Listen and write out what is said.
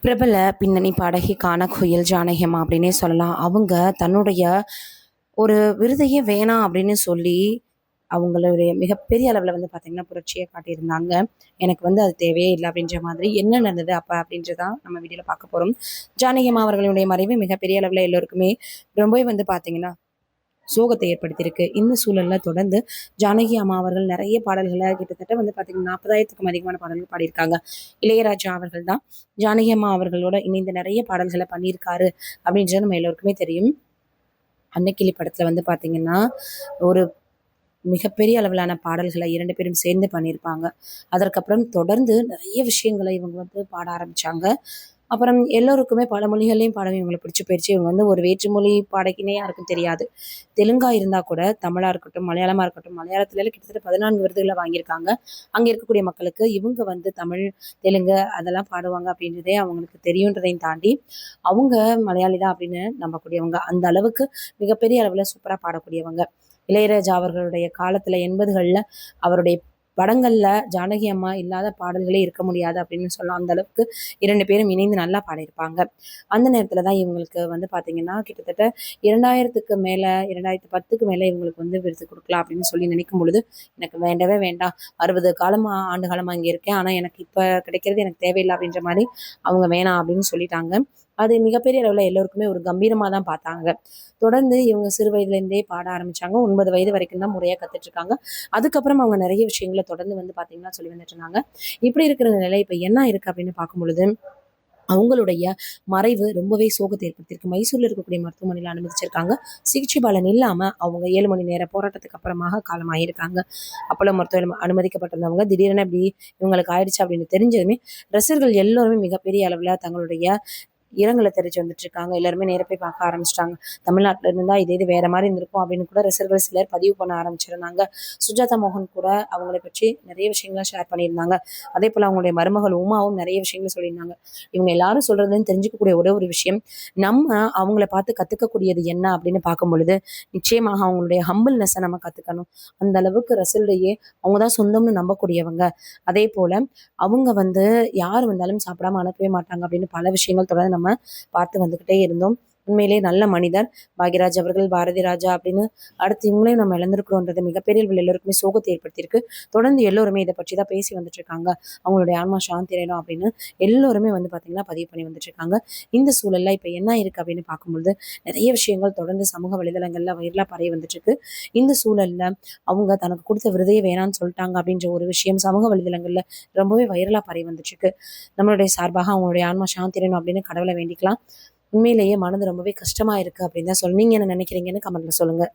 பிரபல பின்னணி பாடகி கானகோயில் ஜானகி அம்மா அப்படின்னே சொல்லலாம். அவங்க தன்னுடைய ஒரு விருதையே வேணாம் அப்படின்னு சொல்லி, அவங்களுடைய மிகப்பெரிய அளவுல வந்து பார்த்தீங்கன்னா, புரட்சிய காட்டியிருந்தாங்க. எனக்கு வந்து அது தேவையே இல்ல அப்படின்ற மாதிரி. என்ன நடந்தது அப்ப அப்படின்றதான் நம்ம வீடியோல பார்க்க போறோம். ஜானகி அம்மா அவர்களுடைய மறைவு மிகப்பெரிய அளவுல எல்லோருக்குமே ரொம்பவே வந்து பார்த்தீங்கன்னா, சோகத்தை ஏற்படுத்தியிருக்கு. இந்த சூழல்ல தொடர்ந்து ஜானகி அம்மா அவர்கள் நிறைய பாடல்கள கிட்டத்தட்ட வந்து பார்த்தீங்கன்னா, 40,000க்கும் அதிகமான பாடல்கள் பாடியிருக்காங்க. இளையராஜா அவர்கள் தான் ஜானகி அம்மா அவர்களோட இணைந்து நிறைய பாடல்கள பண்ணியிருக்காரு அப்படின்றது நம்ம எல்லோருக்குமே தெரியும். அன்னக்கிளி படத்துல வந்து பார்த்தீங்கன்னா, ஒரு மிகப்பெரிய அளவிலான பாடல்கள 2 பேரும் சேர்ந்து பண்ணியிருப்பாங்க. அதற்கப்புறம் தொடர்ந்து நிறைய விஷயங்கள இவங்க வந்து பாட ஆரம்பிச்சாங்க. அப்புறம் எல்லோருக்குமே பல மொழிகள்லயும் பாட இவங்கள பிடிச்சு போயிருச்சு. இவங்க வந்து ஒரு வேற்று மொழி பாடகின்னே யாருக்கும் தெரியாது. தெலுங்கா இருந்தா கூட தமிழா இருக்கட்டும், மலையாளமா இருக்கட்டும், மலையாளத்துலலாம் கிட்டத்தட்ட 14 விருதுகள வாங்கியிருக்காங்க. அங்க இருக்கக்கூடிய மக்களுக்கு இவங்க வந்து தமிழ், தெலுங்கு அதெல்லாம் பாடுவாங்க அப்படின்றதே அவங்களுக்கு தெரியுன்றதையும் தாண்டி, அவங்க மலையாளி தான் அப்படின்னு நம்பக்கூடியவங்க. அந்த அளவுக்கு மிகப்பெரிய அளவுல சூப்பரா பாடக்கூடியவங்க. இளையராஜா அவர்களுடைய காலத்துல 80கள்ல அவருடைய படங்கள்ல ஜானகி அம்மா இல்லாத பாடல்களே இருக்க முடியாது அப்படின்னு சொல்லலாம். அந்த அளவுக்கு 2 பேரும் இணைந்து நல்லா பாடியிருப்பாங்க. அந்த நேரத்துல தான் இவங்களுக்கு வந்து பார்த்தீங்கன்னா, கிட்டத்தட்ட 2000க்கு மேல 2010க்கு மேல இவங்களுக்கு வந்து விருது குடுக்கலாம் அப்படின்னு சொல்லி நினைக்கும் பொழுது, எனக்கு வேண்டவே வேண்டாம். 60 காலமா ஆண்டு காலமா இங்க இருக்கேன். ஆனா எனக்கு இப்ப கிடைக்கிறது எனக்கு தேவையில்ல அப்படின்ற மாரி அவங்க வேணாம் அப்படின்னு சொல்லிட்டாங்க. அது மிகப்பெரிய அளவுல எல்லோருக்குமே ஒரு கம்பீரமா தான் பார்த்தாங்க. தொடர்ந்து இவங்க சிறு வயதிலேருந்தே பாட ஆரம்பிச்சாங்க. 9 வயது வரைக்கும் தான் முறையா கத்துட்ருக்காங்க. அதுக்கப்புறம் அவங்க நெறைய விஷயங்கள தொடர்ந்து வந்து பார்த்தீங்கன்னா, சொல்லி வந்துட்டுருந்தாங்க. இப்படி இருக்கிற நிலை இப்ப என்ன ஆயிருக்கு அப்படின்னு பார்க்கும்பொழுது, அவங்களுடைய மறைவு ரொம்பவே சோகத்தை ஏற்படுத்தியிருக்கு. மைசூர்ல இருக்கக்கூடிய மருத்துவமனையில அனுமதிச்சிருக்காங்க. சிகிச்சை பலன் இல்லாம அவங்க 7 மணி நேர போராட்டத்துக்கு அப்புறமாக காலமாயிருக்காங்க. அப்போலோ மருத்துவமனையில அனுமதிக்கப்பட்டிருந்தவங்க திடீரென இப்படி இவங்களுக்கு ஆயிடுச்சு அப்படின்னு தெரிஞ்சதுமே, ரசிகர்கள் எல்லோருமே மிகப்பெரிய அளவுல தங்களுடைய இரங்கல தெரிவிச்சு வந்துட்டு இருக்காங்க. எல்லாருமே நேர போய் பார்க்க ஆரம்பிச்சுட்டாங்க. தமிழ்நாட்டுல இருந்தா இது வேற மாரி இருந்திருக்கும் அப்படின்னு கூட ரசிகர்கள் சிலர் பதிவு பண்ண ஆரம்பிச்சிருந்தாங்க. சுஜாதா மோகன் கூட அவங்கள பற்றி நிறைய விஷயங்கள ஷேர் பண்ணியிருந்தாங்க. அதேபோல அவங்களுடைய மருமகள் உமாவும் நிறைய விஷயங்கள சொல்லியிருந்தாங்க. இவங்க எல்லாரும் சொல்றதுன்னு தெரிஞ்சுக்கக்கூடிய ஒரே ஒரு விஷயம், நம்ம அவங்கள பார்த்து கத்துக்கக்கூடியது என்ன அப்படின்னு பார்க்கும் பொழுது, நிச்சயமாக அவங்களுடைய ஹம்பிள்னஸ நம்ம கத்துக்கணும். அந்த அளவுக்கு ரசிகர்களையே அவங்க தான் சொந்தம்னு நம்பக்கூடியவங்க. அதேபோல அவங்க வந்து யார் வந்தாலும் சாப்பிடாம அனுப்பவே மாட்டாங்க அப்படின்னு பல விஷயங்கள் தொடர்ந்து நம்ம பார்த்து வந்துகிட்டே இருந்தோம். உண்மையிலேயே நல்ல மனிதர் பாக்யராஜ் அவர்கள், பாரதி ராஜா அப்படின்னு அடுத்து இவங்களையும் நம்ம இழந்திருக்கிறோன்றது மிகப்பெரிய அளவில் எல்லோருக்குமே சோகத்தை ஏற்படுத்தியிருக்கு. தொடர்ந்து எல்லோருமே இதை பற்றி தான் பேசி வந்துட்டு இருக்காங்க. அவங்களுடைய ஆன்மா சாந்தி அடையணும் அப்படின்னு எல்லோருமே வந்து பார்த்தீங்கன்னா பதிவு பண்ணி வந்துட்டு இருக்காங்க. இந்த சூழல்ல இப்போ என்ன இருக்கு அப்படின்னு பார்க்கும்பொழுது நிறைய விஷயங்கள் தொடர்ந்து சமூக வலைதளங்கள்ல வைரலா பரவி வந்துட்டு இருக்கு. இந்த சூழல்ல அவங்க தனக்கு கொடுத்த விருதையே வேணான்னு சொல்லிட்டாங்க அப்படின்ற ஒரு விஷயம் சமூக வலைதளங்கள்ல ரொம்பவே வைரலா பரவி வந்துட்டு இருக்கு. நம்மளுடைய சார்பாக அவங்களுடைய ஆன்மா சாந்தி அடையணும் அப்படின்னு கடவுளை வேண்டிக்கலாம். உண்மையிலேயே மனது ரொம்பவே கஷ்டமா இருக்கு அப்படின்னு தான் சொல்லணும். நீங்க என்ன நினைக்கிறீங்கன்னு கமெண்ட்ல சொல்லுங்க.